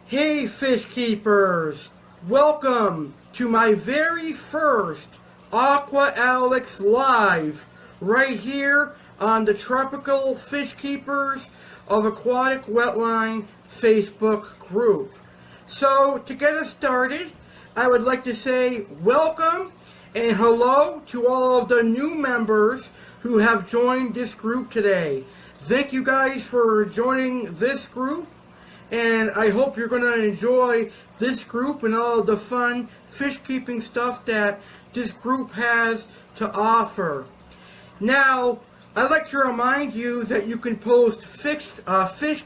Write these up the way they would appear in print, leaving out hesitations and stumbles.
Hey fish keepers, welcome to my very first Aqua Alex Live right here on the Tropical Fish Keepers of Aquatic Wetline Facebook group. So to get us started, I would like to say welcome and hello to all of the new members who have joined this group today. Thank you guys for joining this group. And I hope you're going to enjoy this group and all the fun fish keeping stuff that this group has to offer. Now, I'd like to remind you that you can post fish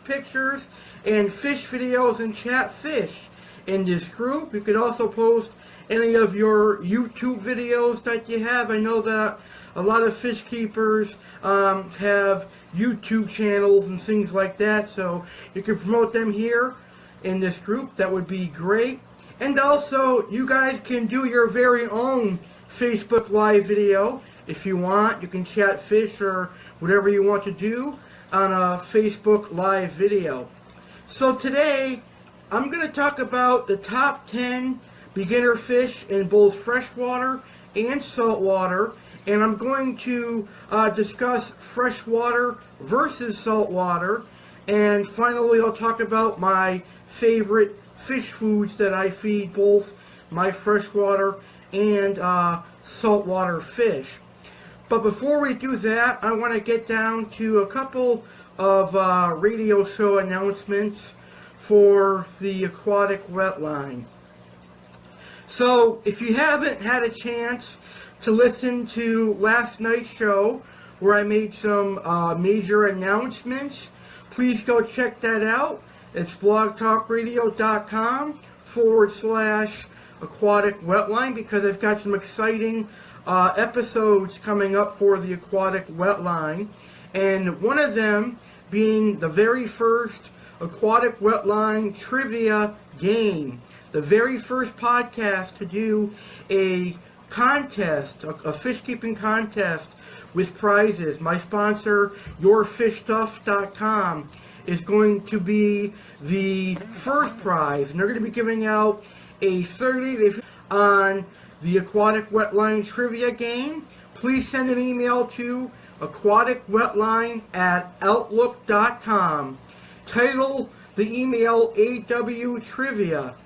pictures and fish videos and chat fish in this group. You could also post any of your YouTube videos that you have. I know that a lot of fish keepers have YouTube channels and things like that, so you can promote them here in this group. That would be great. And also, you guys can do your very own Facebook Live video if you want. You can chat fish or whatever you want to do on a Facebook Live video. So today, I'm going to talk about the top 10 beginner fish in both freshwater and saltwater. And I'm going to discuss freshwater versus saltwater. And finally, I'll talk about my favorite fish foods that I feed both my freshwater and saltwater fish. But before we do that, I want to get down to a couple of radio show announcements for the aquatic wetline. So, if you haven't had a chance to listen to last night's show where I made some major announcements, please go check that out. It's blogtalkradio.com/aquatic wetline, because I've got some exciting episodes coming up for the aquatic wetline, and one of them being the very first aquatic wetline trivia game, the very first podcast to do a contest, a fish keeping contest with prizes. My sponsor, yourfishstuff.com, is going to be the first prize, and they're going to be giving out a 30-day on the aquatic wetline trivia game. Please send an email to aquaticwetline@outlook.com. Title the email AW Trivia.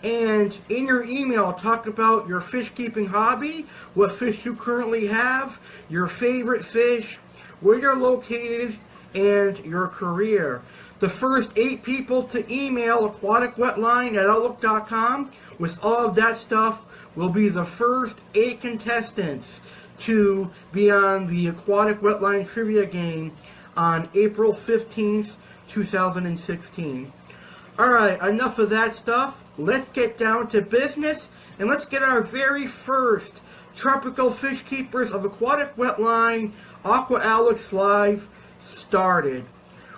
And in your email, talk about your fish keeping hobby, what fish you currently have, your favorite fish, where you're located, and your career. The first 8 people to email aquaticwetline@outlook.com with all of that stuff will be the first 8 contestants to be on the aquatic wetline trivia game on April 15th, 2016. Alright, enough of that stuff. Let's get down to business, and let's get our very first Tropical Fish Keepers of Aquatic Wetline Aqua Alex Live started.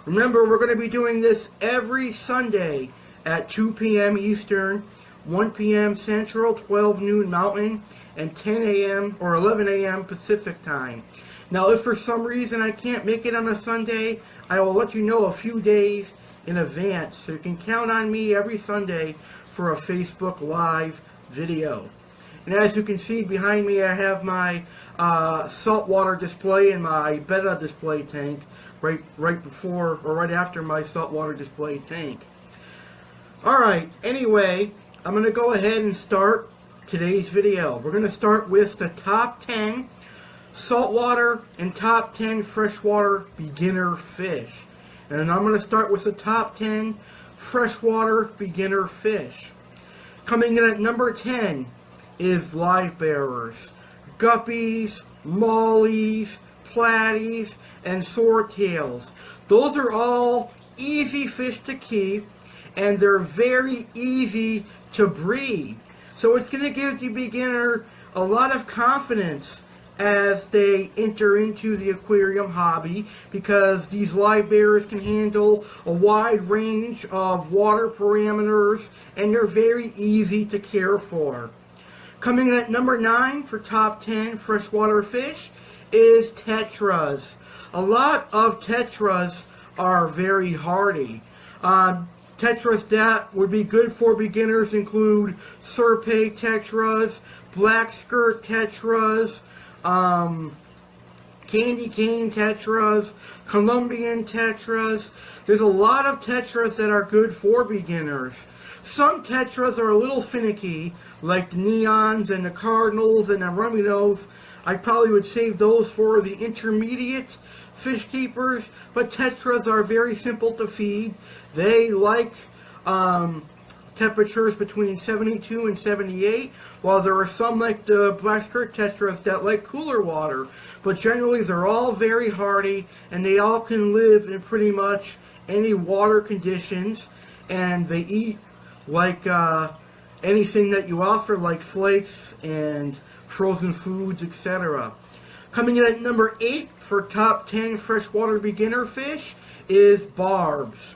Remember, we're going to be doing this every Sunday at 2 p.m. Eastern, 1 p.m. Central, 12 noon Mountain, and 10 a.m. or 11 a.m. Pacific time. Now, if for some reason I can't make it on a Sunday, I will let you know a few days in advance, so you can count on me every Sunday for a Facebook Live video. And as you can see behind me, I have my saltwater display and my betta display tank right before or right after my saltwater display tank. Alright, anyway, I'm going to go ahead and start today's video. We're going to start with the top 10 saltwater and top 10 freshwater beginner fish. And I'm going to start with the top 10 freshwater beginner fish. Coming in at number 10 is live bearers, guppies, mollies, platies, and swordtails. Those are all easy fish to keep, and they're very easy to breed. So it's going to give the beginner a lot of confidence as they enter into the aquarium hobby, because these live bearers can handle a wide range of water parameters, and they're very easy to care for. Coming in at number 9 for top 10 freshwater fish is tetras. A lot of tetras are very hardy. Tetras that would be good for beginners include Serpay tetras, black skirt tetras, candy cane tetras, Colombian tetras. There's a lot of tetras that are good for beginners. Some tetras are a little finicky, like the neons and the cardinals and the rummy-nose. I probably would save those for the intermediate fish keepers, but tetras are very simple to feed. They like temperatures between 72 and 78, while there are some like the black skirt tetras that like cooler water. But generally they're all very hardy, and they all can live in pretty much any water conditions, and they eat like anything that you offer, like flakes and frozen foods, etc. Coming in at number 8 for top 10 freshwater beginner fish is barbs.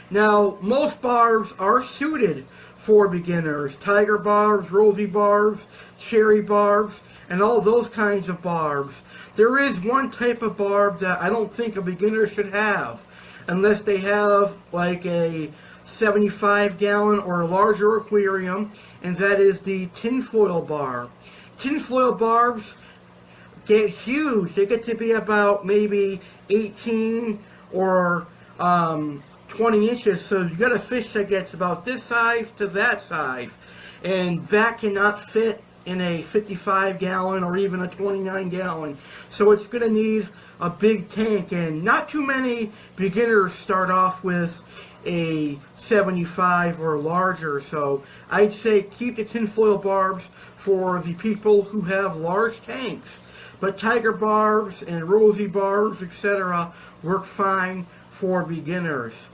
Now, most barbs are suited for beginners. Tiger barbs, rosy barbs, cherry barbs, and all those kinds of barbs. There is one type of barb that I don't think a beginner should have, unless they have like a 75-gallon or larger aquarium, and that is the tinfoil barb. Tinfoil barbs get huge. They get to be about maybe 18 or 20 inches, so you got a fish that gets about this size to that size, and that cannot fit in a 55-gallon or even a 29-gallon. So it's going to need a big tank, and not too many beginners start off with a 75 or larger, so I'd say keep the tinfoil barbs for the people who have large tanks. But tiger barbs and rosy barbs, etc., work fine for beginners.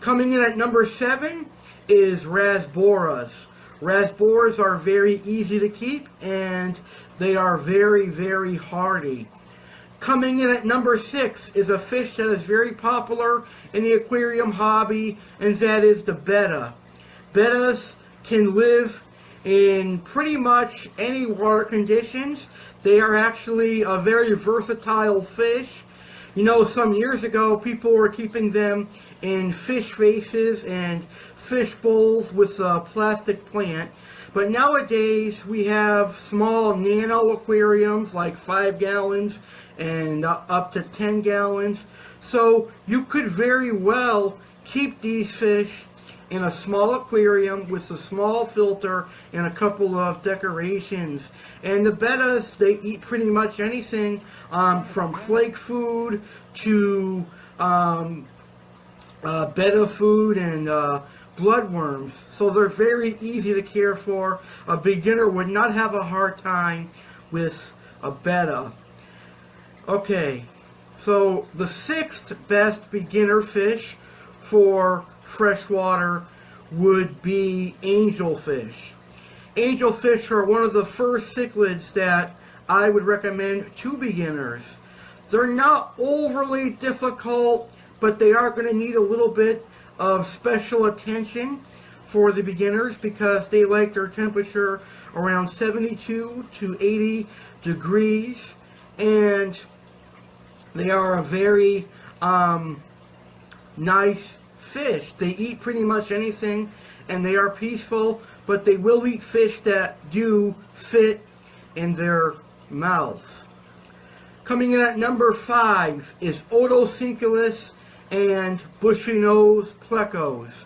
Coming in at number 7 is rasboras. Rasboras are very easy to keep, and they are very, very hardy. Coming in at number 6 is a fish that is very popular in the aquarium hobby, and that is the betta. Bettas can live in pretty much any water conditions. They are actually a very versatile fish. You know, some years ago, people were keeping them in fish vases and fish bowls with a plastic plant. But nowadays, we have small nano aquariums, like 5 gallons and up to 10 gallons. So you could very well keep these fish in a small aquarium with a small filter and a couple of decorations. And the bettas, they eat pretty much anything from flake food to betta food and bloodworms. So they're very easy to care for. A beginner would not have a hard time with a betta. Okay, so the 6th best beginner fish for freshwater would be angelfish. Angelfish are one of the first cichlids that I would recommend to beginners. They're not overly difficult, but they are going to need a little bit of special attention for the beginners because they like their temperature around 72 to 80 degrees, and they are a very nice fish. They eat pretty much anything, and they are peaceful, but they will eat fish that do fit in their mouths. Coming in at number 5 is Otocinclus and bushy-nosed plecos.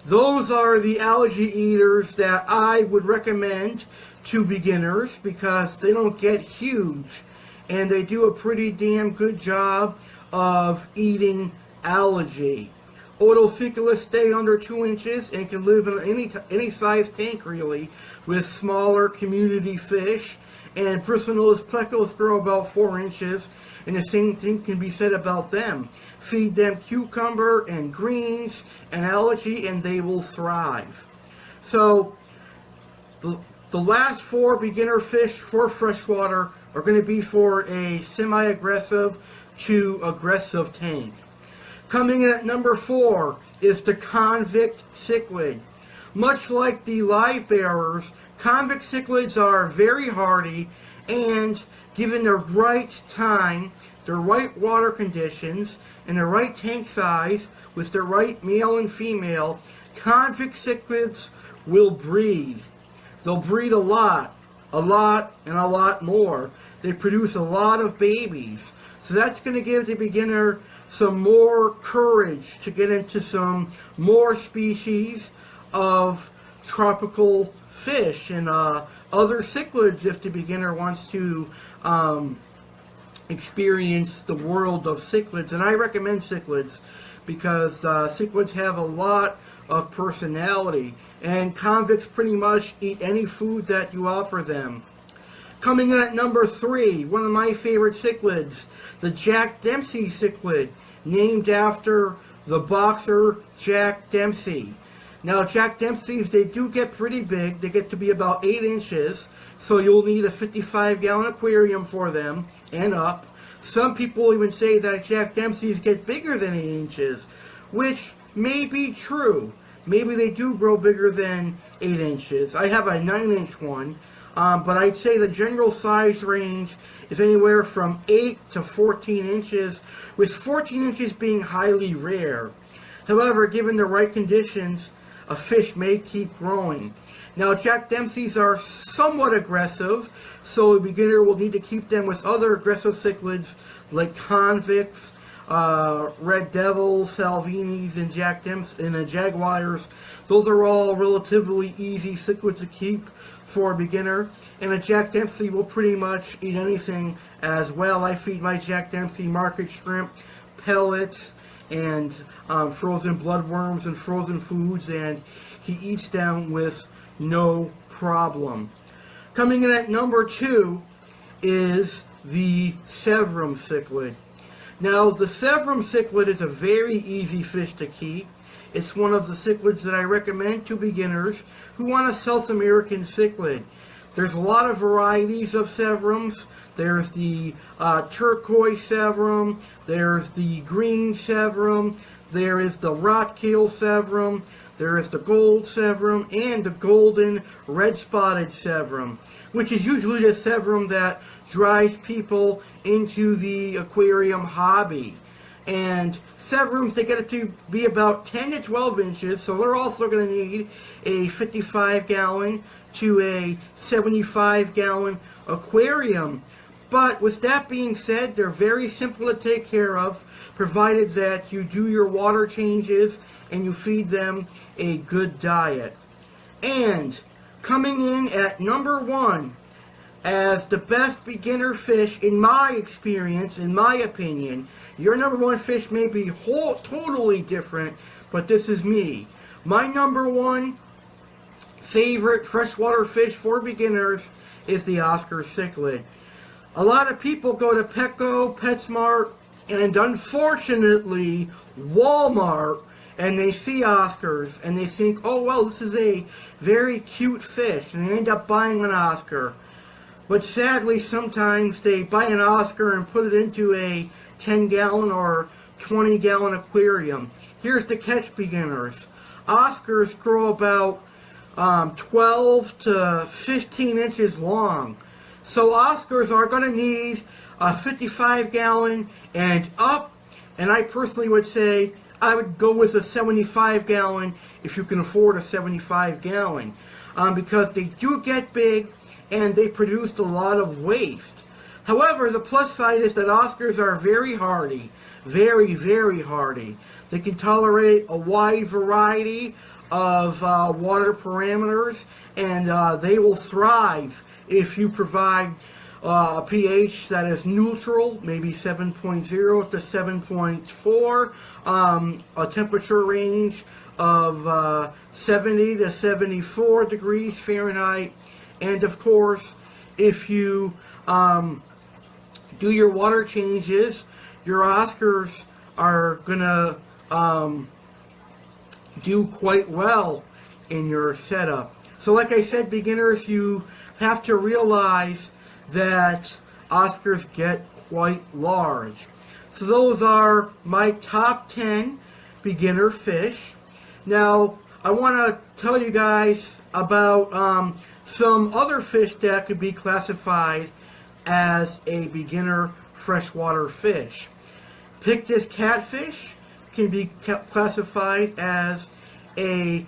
Those are the algae eaters that I would recommend to beginners because they don't get huge, and they do a pretty damn good job of eating algae. Otocinclus stay under 2 inches and can live in any size tank really with smaller community fish. And bushy-nosed plecos grow about 4 inches, and the same thing can be said about them. Feed them cucumber and greens and algae and they will thrive. So the last 4 beginner fish for freshwater are going to be for a semi-aggressive to aggressive tank. Coming in at number 4 is the convict cichlid. Much like the live bearers, convict cichlids are very hardy, and given the right time, the right water conditions, and the right tank size with the right male and female, Convict cichlids will breed. They'll breed a lot, and a lot more. They produce a lot of babies. So that's going to give the beginner some more courage to get into some more species of tropical fish and other cichlids if the beginner wants to experience the world of cichlids. And I recommend cichlids because cichlids have a lot of personality, and convicts pretty much eat any food that you offer them. Coming in at number 3, one of my favorite cichlids, the Jack Dempsey cichlid, named after the boxer Jack Dempsey. Now, Jack Dempseys, they do get pretty big. They get to be about 8 inches, so you'll need a 55-gallon aquarium for them and up. Some people even say that Jack Dempseys get bigger than 8 inches, which may be true. Maybe they do grow bigger than 8 inches. I have a 9-inch one, but I'd say the general size range is anywhere from 8 to 14 inches, with 14 inches being highly rare. However, given the right conditions, a fish may keep growing. Now, Jack Dempseys are somewhat aggressive, so a beginner will need to keep them with other aggressive cichlids like convicts, red devils, salvinis, and jaguars. Those are all relatively easy cichlids to keep for a beginner, and a Jack Dempsey will pretty much eat anything as well. I feed my Jack Dempsey market shrimp, pellets, and frozen bloodworms and frozen foods, and he eats them with no problem. Coming in at number 2 is the Severum cichlid. Now, the Severum cichlid is a very easy fish to keep. It's one of the cichlids that I recommend to beginners who want a South American cichlid. There's a lot of varieties of Severums. There's the turquoise Severum, there's the green Severum, there is the rock-keel Severum, there is the gold Severum, and the golden red-spotted Severum, which is usually the Severum that drives people into the aquarium hobby. And Severums, they get it to be about 10 to 12 inches, so they're also going to need a 55-gallon to a 75-gallon aquarium. But with that being said, they're very simple to take care of, provided that you do your water changes and you feed them a good diet. And coming in at number 1 as the best beginner fish, in my experience, in my opinion, your number 1 fish may be totally different, but this is me. My number 1 favorite freshwater fish for beginners is the Oscar cichlid. A lot of people go to Petco, PetSmart, and unfortunately Walmart, and they see Oscars and they think, oh well, this is a very cute fish, and they end up buying an Oscar. But sadly, sometimes they buy an Oscar and put it into a 10-gallon or 20-gallon aquarium. Here's the catch, beginners. Oscars grow about 12 to 15 inches long. So Oscars are going to need a 55-gallon and up, and I personally would say I would go with a 75-gallon if you can afford a 75-gallon, because they do get big and they produce a lot of waste. However, the plus side is that Oscars are very hardy, very, very hardy. They can tolerate a wide variety of water parameters, and they will thrive if you provide a pH that is neutral, maybe 7.0 to 7.4, a temperature range of 70 to 74 degrees Fahrenheit, and of course, if you do your water changes, your Oscars are gonna do quite well in your setup. So like I said, beginners, you have to realize that Oscars get quite large. So those are my top 10 beginner fish. Now, I want to tell you guys about some other fish that could be classified as a beginner freshwater fish. Pictus catfish can be classified as a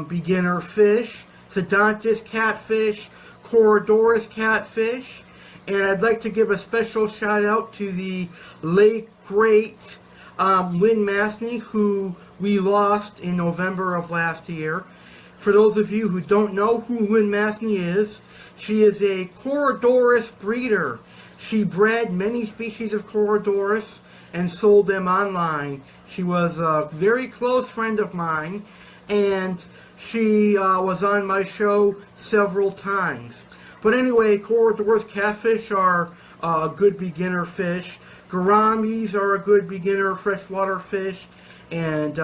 beginner fish, Sedontis catfish, Corydoras catfish, and I'd like to give a special shout out to the late great Lynn Masney, who we lost in November of last year. For those of you who don't know who Lynn Masney is, she is a Corydoras breeder. She bred many species of Corydoras and sold them online. She was a very close friend of mine, and she was on my show several times. But anyway, Corydoras catfish are a good beginner fish. Gouramis are a good beginner freshwater fish. And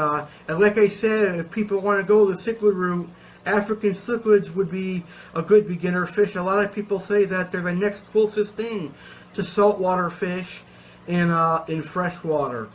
like I said, if people want to go the cichlid route, African cichlids would be a good beginner fish. A lot of people say that they're the next closest thing to saltwater fish in freshwater.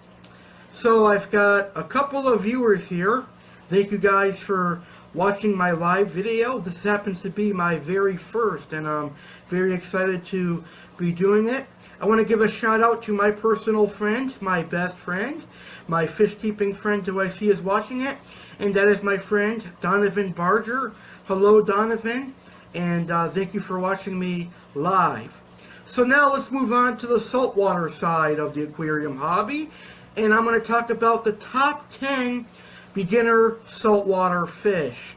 So I've got a couple of viewers here. Thank you guys for watching my live video. This happens to be my very first, and I'm very excited to be doing it. I want to give a shout out to my personal friend, my best friend, my fish keeping friend who I see is watching it, and that is my friend Donovan Barger. Hello Donovan, and thank you for watching me live. So now let's move on to the saltwater side of the aquarium hobby, and I'm going to talk about the top 10 beginner saltwater fish.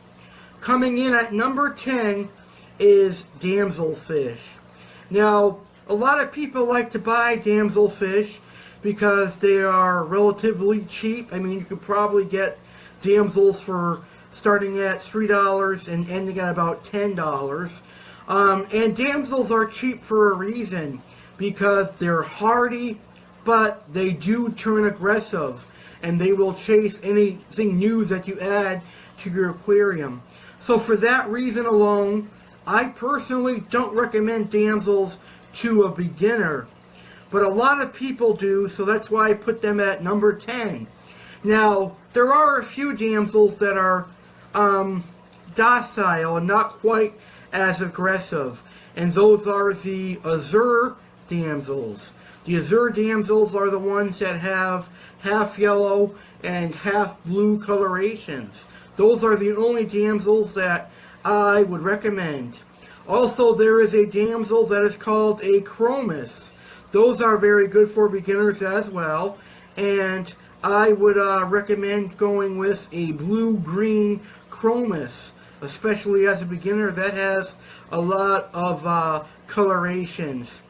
Coming in at number 10 is damselfish. Now, a lot of people like to buy damselfish because they are relatively cheap. I mean, you could probably get damsels for starting at $3 and ending at about $10. And damsels are cheap for a reason, because they're hardy, but they do turn aggressive, and they will chase anything new that you add to your aquarium. So for that reason alone, I personally don't recommend damsels to a beginner, but a lot of people do, so that's why I put them at number 10. Now, there are a few damsels that are docile and not quite as aggressive, and those are the azure damsels. The azure damsels are the ones that have half yellow and half blue colorations. Those are the only damsels that I would recommend. Also, there is a damsel that is called a chromis. Those are very good for beginners as well, and I would recommend going with a blue-green chromis, especially as a beginner. That has a lot of colorations.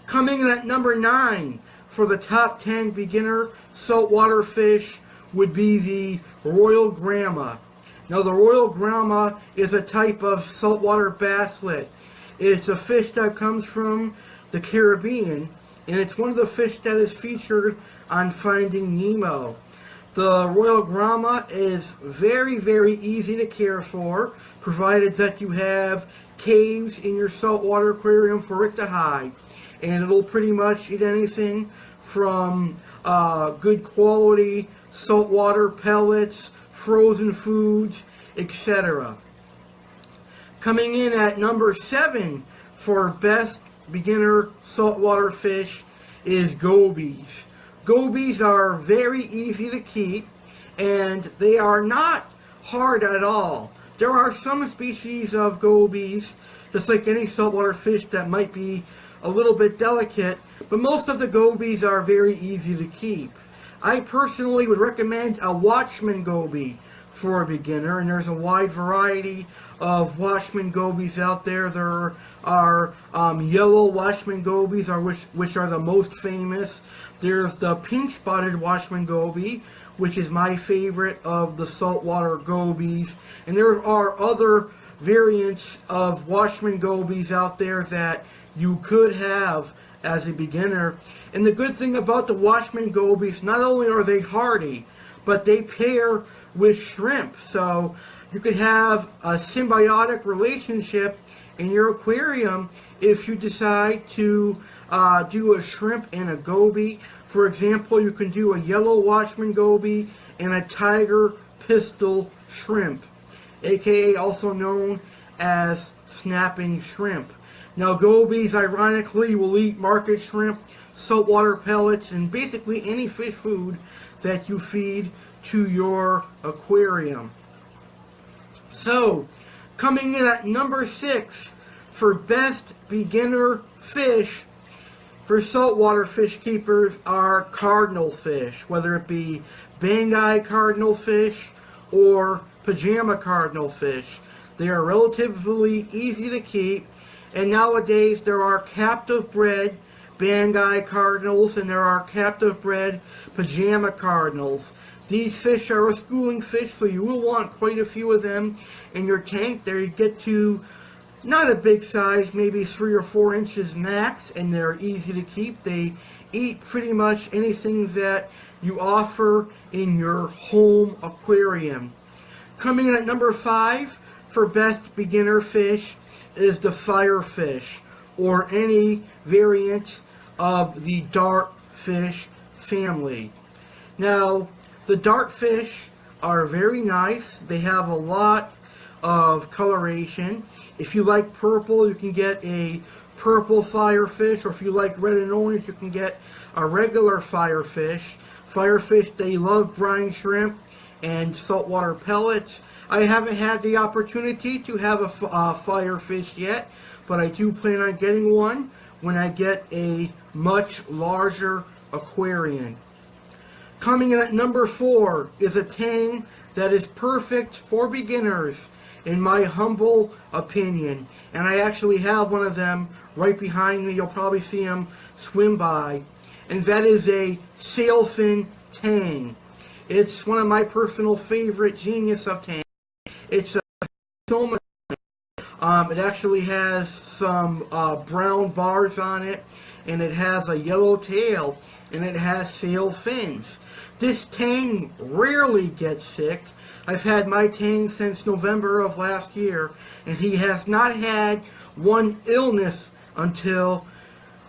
Coming in at number 9 for the top 10 beginner saltwater fish would be the Royal Grama. Now, the Royal Grama is a type of saltwater basslet. It's a fish that comes from the Caribbean, and it's one of the fish that is featured on Finding Nemo. The Royal Grama is very, very easy to care for, provided that you have caves in your saltwater aquarium for it to hide. And it'll pretty much eat anything from good quality saltwater pellets, frozen foods, etc. Coming in at number 7 for best beginner saltwater fish is gobies. Gobies are very easy to keep, and they are not hard at all. There are some species of gobies, just like any saltwater fish, that might be a little bit delicate, but most of the gobies are very easy to keep. I personally would recommend a Watchman goby for a beginner, and there's a wide variety of Watchman gobies out there. There are yellow Watchman gobies, which are the most famous. There's the pink spotted Watchman goby, which is my favorite of the saltwater gobies, and there are other variants of Watchman gobies out there that you could have as a beginner. And the good thing about the Watchman gobies, not only are they hardy, but they pair with shrimp. So you could have a symbiotic relationship in your aquarium if you decide to do a shrimp and a goby. For example, you can do a yellow Watchman goby and a tiger pistol shrimp, aka also known as snapping shrimp. Now, gobies, ironically, will eat market shrimp, saltwater pellets, and basically any fish food that you feed to your aquarium. So, coming in at number 6 for best beginner fish for saltwater fish keepers are cardinal fish, whether it be Banggai cardinal fish or pajama cardinal fish. They are relatively easy to keep, and nowadays there are captive bred Banggai cardinals and there are captive bred pajama cardinals. These fish are a schooling fish, so you will want quite a few of them in your tank. They get to not a big size, maybe 3 or 4 inches max, and they're easy to keep. They eat pretty much anything that you offer in your home aquarium. Coming in at number 5 for best beginner fish is the firefish, or any variant of the dartfish family. Now, the dartfish are very nice. They have a lot of coloration. If you like purple, you can get a purple firefish, or if you like red and orange, you can get a regular firefish. Firefish, they love brine shrimp and saltwater pellets. I haven't had the opportunity to have a firefish yet, but I do plan on getting one when I get a much larger aquarium. Coming in at number 4 is a tang that is perfect for beginners, in my humble opinion. And I actually have one of them right behind me. You'll probably see him swim by. And that is a sailfin tang. It's one of my personal favorite genius of tangs. It's so much. It actually has some brown bars on it, and it has a yellow tail, and it has sail fins. This tang rarely gets sick. I've had my tang since November of last year, and he has not had one illness until,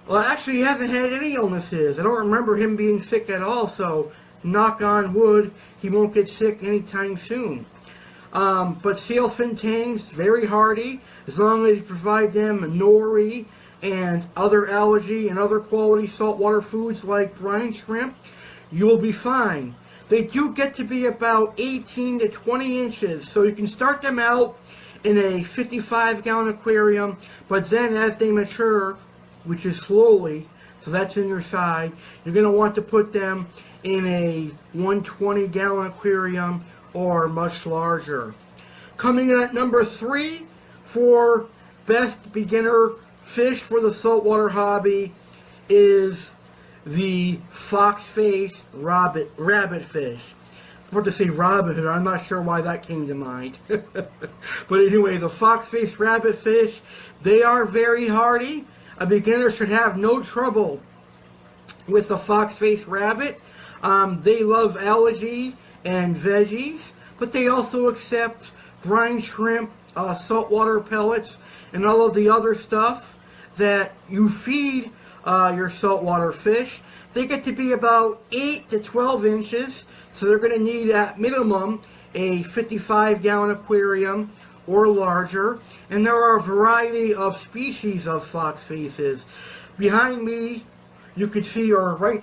well, actually he hasn't had any illnesses. I don't remember him being sick at all, so knock on wood, he won't get sick anytime soon. But sailfin tangs, very hardy, as long as you provide them nori and other algae and other quality saltwater foods like brine shrimp, you will be fine. They do get to be about 18 to 20 inches, so you can start them out in a 55-gallon aquarium, but then as they mature, which is slowly, so that's in your side, you're going to want to put them in a 120-gallon aquarium or much larger. Coming in at number 3 for best beginner fish for the saltwater hobby is the fox-face rabbitfish. I was about to say rabbit, I'm not sure why that came to mind. But anyway, the fox-face rabbitfish, they are very hardy. A beginner should have no trouble with the fox-face rabbit. They love algae and veggies, but they also accept brine shrimp, saltwater pellets, and all of the other stuff that you feed your saltwater fish. They get to be about 8 to 12 inches, so they're going to need at minimum a 55-gallon aquarium or larger. And there are a variety of species of fox faces. Behind me, you could see, or right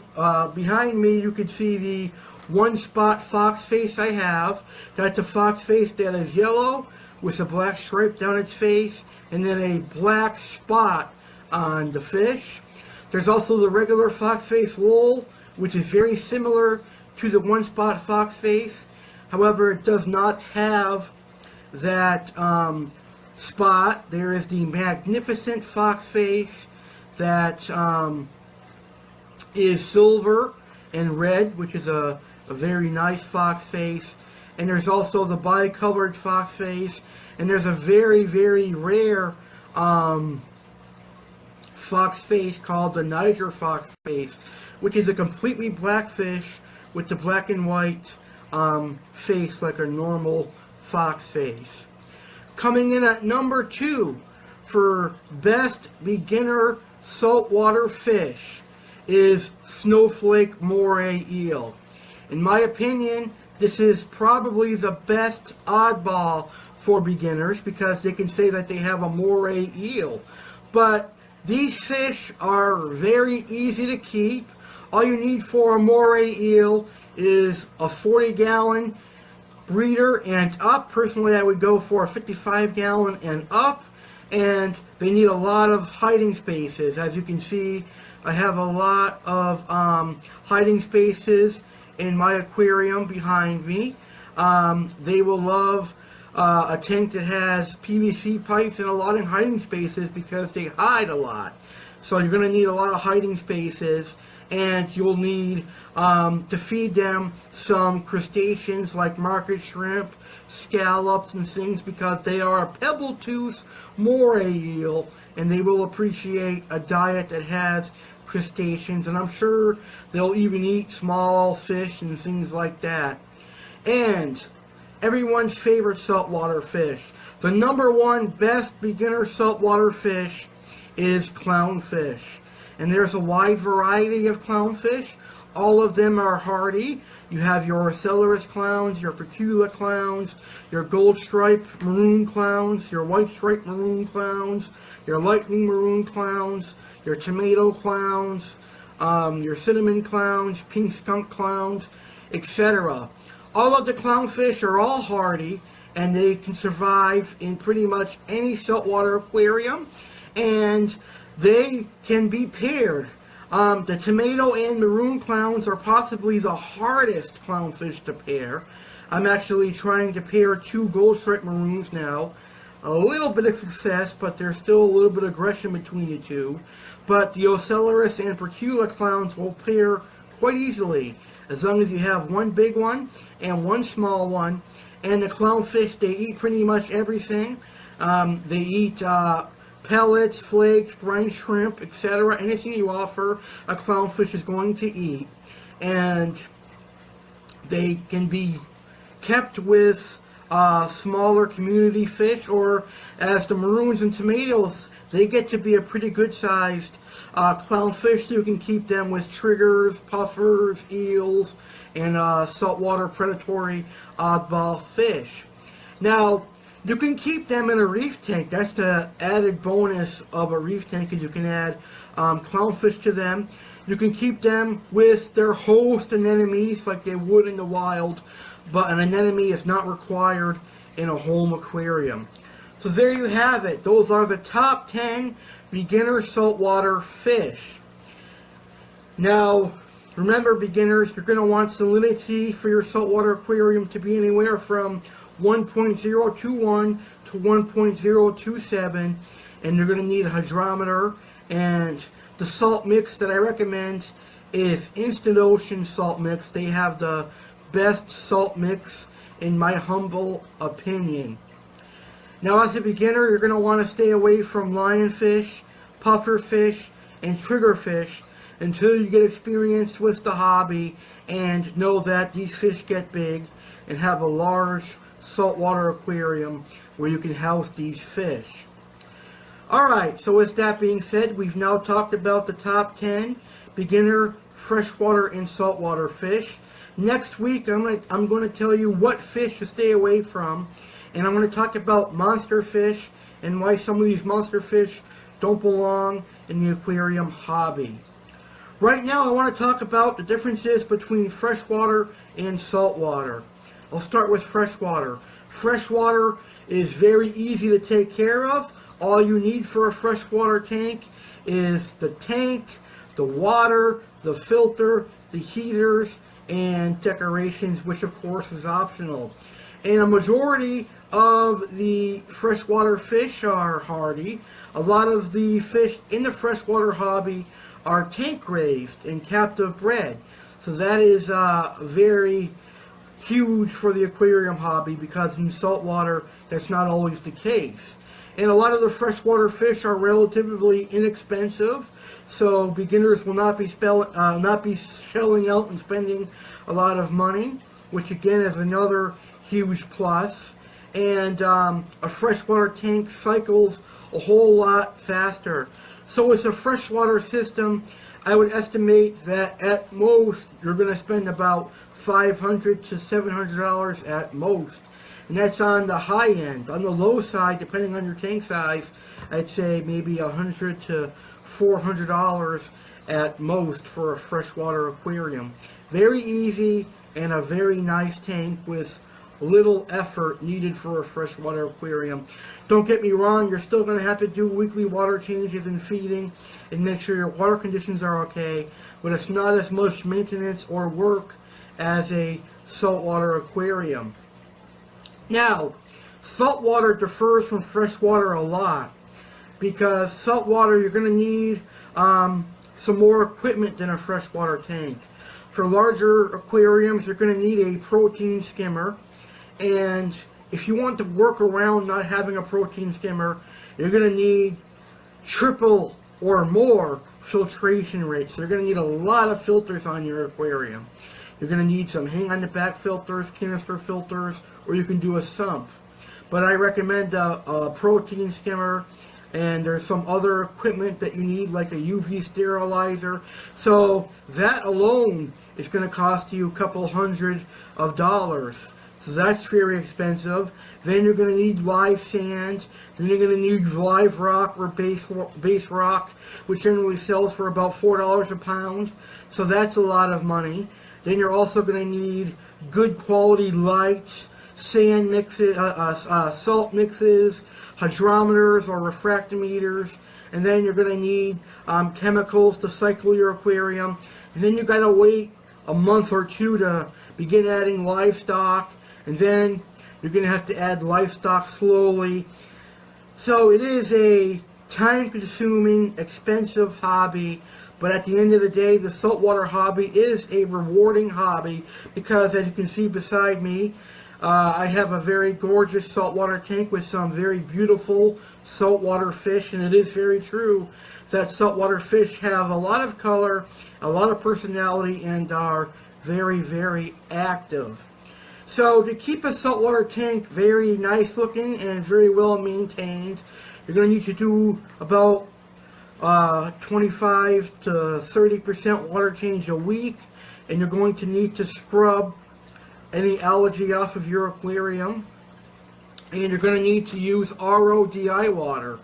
behind me, you could see the one-spot fox face I have. That's a fox face that is yellow with a black stripe down its face, and then a black spot on the fish. There's also the regular fox face wool, which is very similar to the one-spot fox face. However, it does not have that spot. There is the magnificent fox face that is silver and red, which is a very nice fox face. And there's also the bicolored fox face. And there's a very, very rare fox face called the Niger fox face, which is a completely black fish with the black and white face like a normal fox face. Coming in at number 2 for best beginner saltwater fish is snowflake moray eel. In my opinion, this is probably the best oddball for beginners because they can say that they have a moray eel. But these fish are very easy to keep. All you need for a moray eel is a 40-gallon breeder and up. Personally, I would go for a 55-gallon and up, and they need a lot of hiding spaces. As you can see, I have a lot of hiding spaces in my aquarium behind me. They will love a tank that has PVC pipes and a lot of hiding spaces because they hide a lot. So you're going to need a lot of hiding spaces, and you'll need to feed them some crustaceans like market shrimp, scallops, and things, because they are a pebble-tooth moray eel, and they will appreciate a diet that has crustaceans, and I'm sure they'll even eat small fish and things like that. And everyone's favorite saltwater fish, the #1 best beginner saltwater fish, is clownfish. And there's a wide variety of clownfish. All of them are hardy. You have your Ocellaris clowns, your Precula clowns, your gold stripe maroon clowns, your white stripe maroon clowns, your lightning maroon clowns, your tomato clowns, your cinnamon clowns, pink skunk clowns, etc. All of the clownfish are all hardy, and they can survive in pretty much any saltwater aquarium, and they can be paired. The tomato and maroon clowns are possibly the hardest clownfish to pair. I'm actually trying to pair 2 gold stripe maroons now. A little bit of success, but there's still a little bit of aggression between the two. But the Ocellaris and Precula clowns will pair quite easily, as long as you have one big one and one small one. And the clownfish, they eat pretty much everything. They eat pellets, flakes, brine shrimp, etc. Anything you offer, a clownfish is going to eat. And they can be kept with smaller community fish, or as the maroons and tomatoes, they get to be a pretty good sized clownfish, so you can keep them with triggers, puffers, eels, and saltwater predatory oddball fish. Now, you can keep them in a reef tank. That's the added bonus of a reef tank, is you can add clownfish to them. You can keep them with their host anemones like they would in the wild, but an anemone is not required in a home aquarium. So there you have it. Those are the top 10 beginner saltwater fish. Now, remember, beginners, you're going to want salinity for your saltwater aquarium to be anywhere from 1.021 to 1.027, and you're going to need a hydrometer. And the salt mix that I recommend is Instant Ocean salt mix. They have the best salt mix in my humble opinion. Now, as a beginner, you're going to want to stay away from lionfish, pufferfish, and triggerfish until you get experience with the hobby and know that these fish get big and have a large saltwater aquarium where you can house these fish. Alright, so with that being said, we've now talked about the top 10 beginner freshwater and saltwater fish. Next week, I'm going to tell you what fish to stay away from, and I'm going to talk about monster fish and why some of these monster fish don't belong in the aquarium hobby. Right now, I want to talk about the differences between freshwater and saltwater. I'll start with freshwater. Freshwater is very easy to take care of. All you need for a freshwater tank is the tank, the water, the filter, the heaters, and decorations, which of course is optional. And a majority of the freshwater fish are hardy. A lot of the fish in the freshwater hobby are tank raised and captive bred. So that is very huge for the aquarium hobby, because in saltwater that's not always the case. And a lot of the freshwater fish are relatively inexpensive, so beginners will not be shelling out and spending a lot of money, which again is another huge plus. And a freshwater tank cycles a whole lot faster. So with a freshwater system, I would estimate that at most you're going to spend about $500 to $700 at most. And that's on the high end. On the low side, depending on your tank size, I'd say maybe $100 to $400 at most for a freshwater aquarium. Very easy and a very nice tank with little effort needed for a freshwater aquarium. Don't get me wrong, you're still going to have to do weekly water changes and feeding and make sure your water conditions are okay, but it's not as much maintenance or work as a saltwater aquarium. Now, saltwater differs from freshwater a lot, because saltwater you're going to need some more equipment than a freshwater tank. For larger aquariums, you're going to need a protein skimmer, and if you want to work around not having a protein skimmer, you're going to need triple or more filtration rates. So you're going to need a lot of filters on your aquarium. You're going to need some hang-on-the-back filters, canister filters, or you can do a sump. But I recommend a protein skimmer, and there's some other equipment that you need, like a UV sterilizer. So that alone is going to cost you a couple $100. So that's very expensive. Then you're going to need live sand. Then you're going to need live rock or base rock, which generally sells for about $4 a pound. So that's a lot of money. Then you're also going to need good quality lights, sand mixes, salt mixes, hydrometers or refractometers, and then you're going to need chemicals to cycle your aquarium. And then you've got to wait a month or two to begin adding livestock, and then you're going to have to add livestock slowly. So it is a time-consuming, expensive hobby, but at the end of the day, the saltwater hobby is a rewarding hobby, because as you can see beside me, I have a very gorgeous saltwater tank with some very beautiful saltwater fish, and it is very true that saltwater fish have a lot of color, a lot of personality, and are very, very active. So to keep a saltwater tank very nice looking and very well maintained, you're going to need to do about 25 to 30% water change a week, and you're going to need to scrub any algae off of your aquarium, and you're going to need to use RODI water.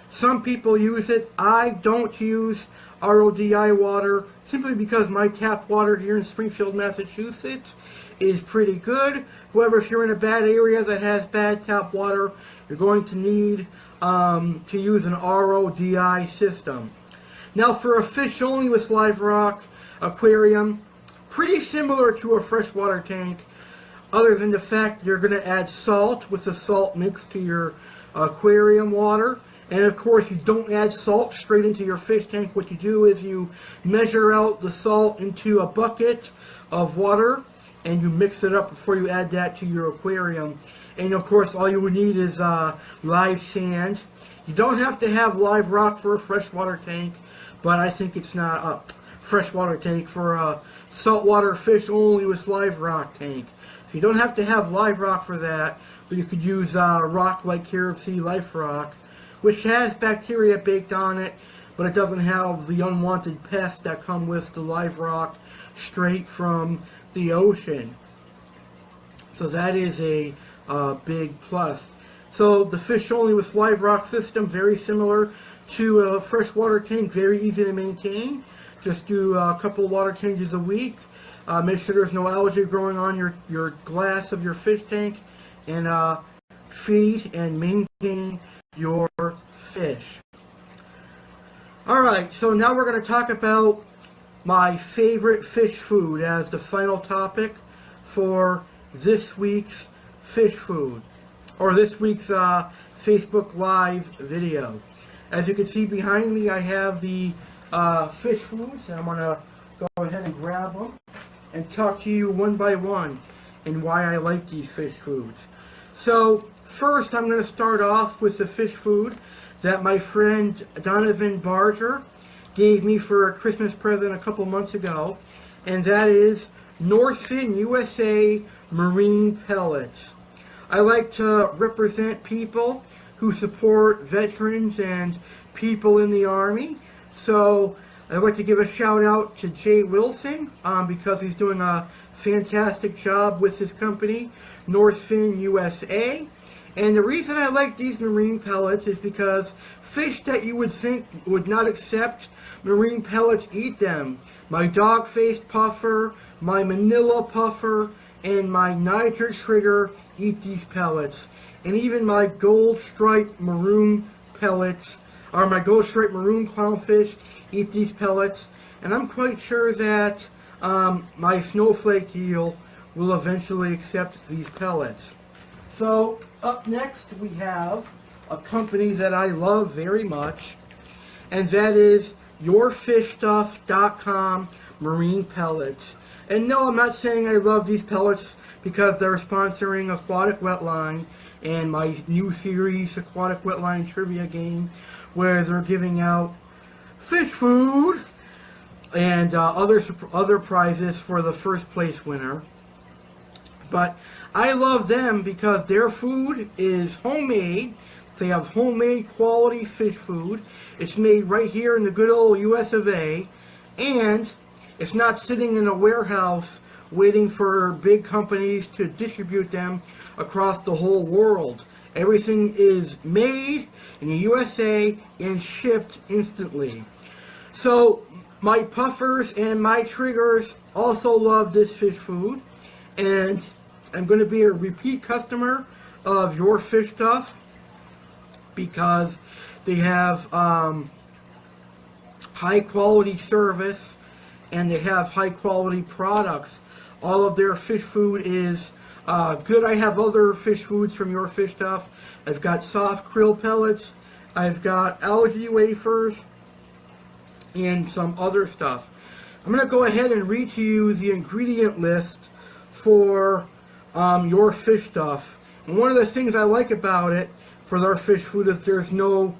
Some people use it. I don't use RODI water simply because my tap water here in Springfield, Massachusetts is pretty good. However, if you're in a bad area that has bad tap water, you're going to need to use an RODI system. Now, for a fish only with live rock aquarium, pretty similar to a freshwater tank, other than the fact that you're going to add salt with the salt mix to your aquarium water. And of course, you don't add salt straight into your fish tank. What you do is you measure out the salt into a bucket of water, and you mix it up before you add that to your aquarium. And of course, all you would need is live sand. You don't have to have live rock for a freshwater tank, but I think it's not a freshwater tank for a saltwater fish only with live rock tank. So you don't have to have live rock for that, but you could use rock like Carib-Sea Life Rock, which has bacteria baked on it, but it doesn't have the unwanted pests that come with the live rock straight from the ocean. So that is a big plus. So the fish only with live rock system, very similar to a freshwater tank, very easy to maintain. Just do a couple water changes a week. Make sure there's no algae growing on your glass of your fish tank, and feed and maintain your fish. Alright, so now we're going to talk about my favorite fish food as the final topic for this week's fish food, or this week's Facebook Live video. As you can see behind me, I have the fish foods, and I'm going to go ahead and grab them and talk to you one by one and why I like these fish foods. So first, I'm going to start off with the fish food that my friend Donovan Barger gave me for a Christmas present a couple months ago, and that is Northfin USA marine pellets. I like to represent people who support veterans and people in the Army, so I'd like to give a shout out to Jay Wilson because he's doing a fantastic job with his company, Northfin USA. And the reason I like these marine pellets is because fish that you would think would not accept marine pellets eat them. My dog-faced puffer, my manila puffer, and my Niger trigger eat these pellets. And even my gold striped maroon pellets, or my gold striped maroon clownfish, eat these pellets. And I'm quite sure that my snowflake eel will eventually accept these pellets. So up next we have a company that I love very much, and that is yourfishstuff.com marine pellets. And no, I'm not saying I love these pellets because they're sponsoring Aquatic Wetline and my new series, Aquatic Wetline Trivia Game, where they're giving out fish food and other prizes for the first place winner. But I love them because their food is homemade. They have homemade quality fish food. It's made right here in the good old US of A. And it's not sitting in a warehouse waiting for big companies to distribute them across the whole world. Everything is made in the USA and shipped instantly. So my puffers and my triggers also love this fish food, and I'm going to be a repeat customer of Your Fish Stuff because they have high quality service and they have high quality products. All of their fish food is good. I have other fish foods from Your Fish Stuff. I've got soft krill pellets, I've got algae wafers, and some other stuff. I'm going to go ahead and read to you the ingredient list for Your Fish Stuff. And one of the things I like about it for their fish food is there's no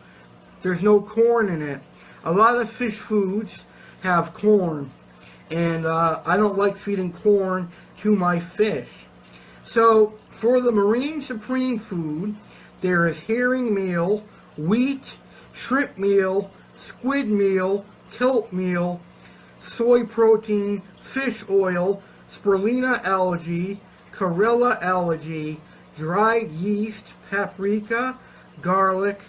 corn in it. A lot of fish foods have corn, and I don't like feeding corn to my fish. So for the Marine Supreme food, there is herring meal, wheat, shrimp meal, squid meal, kelp meal, soy protein, fish oil, spirulina algae, chlorella algae, dried yeast, paprika, garlic,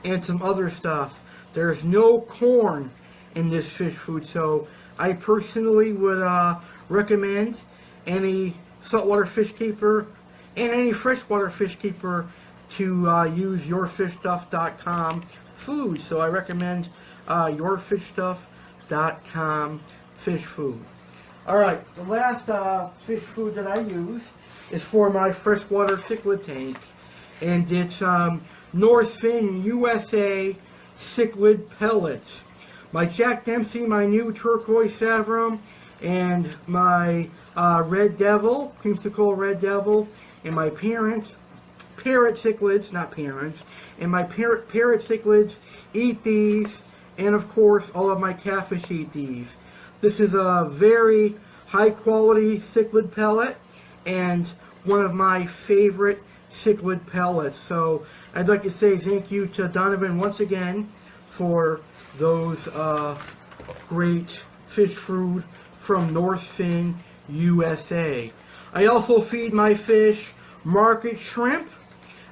and some other stuff. There's no corn in this fish food, so I personally would recommend any saltwater fish keeper and any freshwater fish keeper to use yourfishstuff.com food. So I recommend yourfishstuff.com fish food. Alright, the last fish food that I use is for my freshwater cichlid tank, and it's Northfin USA cichlid pellets. My Jack Dempsey, my new turquoise savrum, and my red devil, creamsicle red devil, and my parrot cichlids, not parents, and my parrot cichlids eat these, and of course all of my catfish eat these. This is a very high quality cichlid pellet and one of my favorite cichlid pellets. So I'd like to say thank you to Donovan once again for those great fish food from Northfin USA. I also feed my fish market shrimp.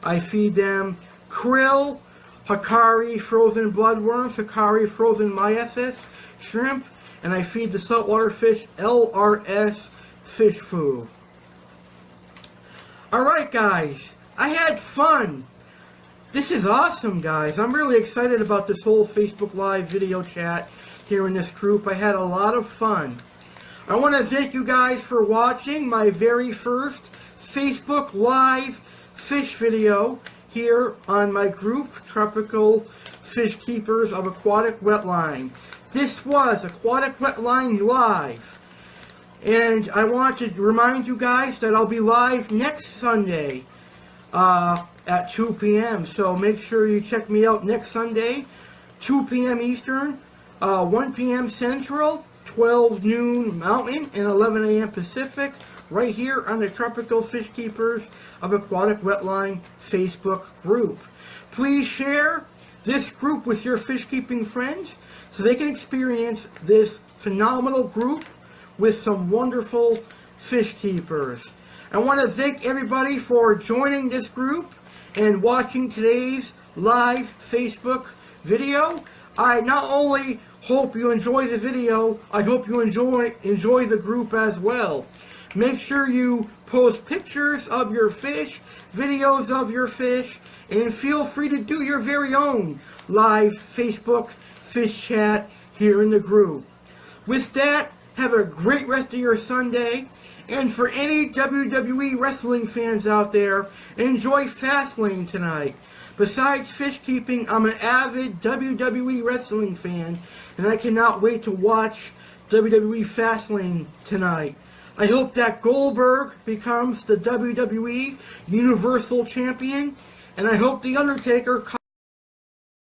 I feed them krill, Hikari frozen bloodworms, Hikari frozen mysis shrimp, and I feed the saltwater fish LRS fish food. Alright guys, I had fun. This is awesome, guys. I'm really excited about this whole Facebook Live video chat here in this group. I had a lot of fun. I want to thank you guys for watching my very first Facebook Live fish video here on my group, Tropical Fish Keepers of Aquatic Wetline. This was Aquatic Wetline Live. And I want to remind you guys that I'll be live next Sunday at 2 p.m. So make sure you check me out next Sunday, 2 p.m. Eastern, 1 p.m. Central, 12 noon Mountain, and 11 a.m. Pacific, right here on the Tropical Fish Keepers of Aquatic Wetline Facebook group. Please share this group with your fish keeping friends so they can experience this phenomenal group with some wonderful fish keepers. I want to thank everybody for joining this group and watching today's live Facebook video. I not only hope you enjoy the video, I hope you enjoy the group as well. Make sure you post pictures of your fish, videos of your fish, and feel free to do your very own live Facebook fish chat here in the group. With that, have a great rest of your Sunday. And for any WWE wrestling fans out there, enjoy Fastlane tonight. Besides fish keeping, I'm an avid WWE wrestling fan, and I cannot wait to watch WWE Fastlane tonight. I hope that Goldberg becomes the WWE Universal Champion, and I hope The Undertaker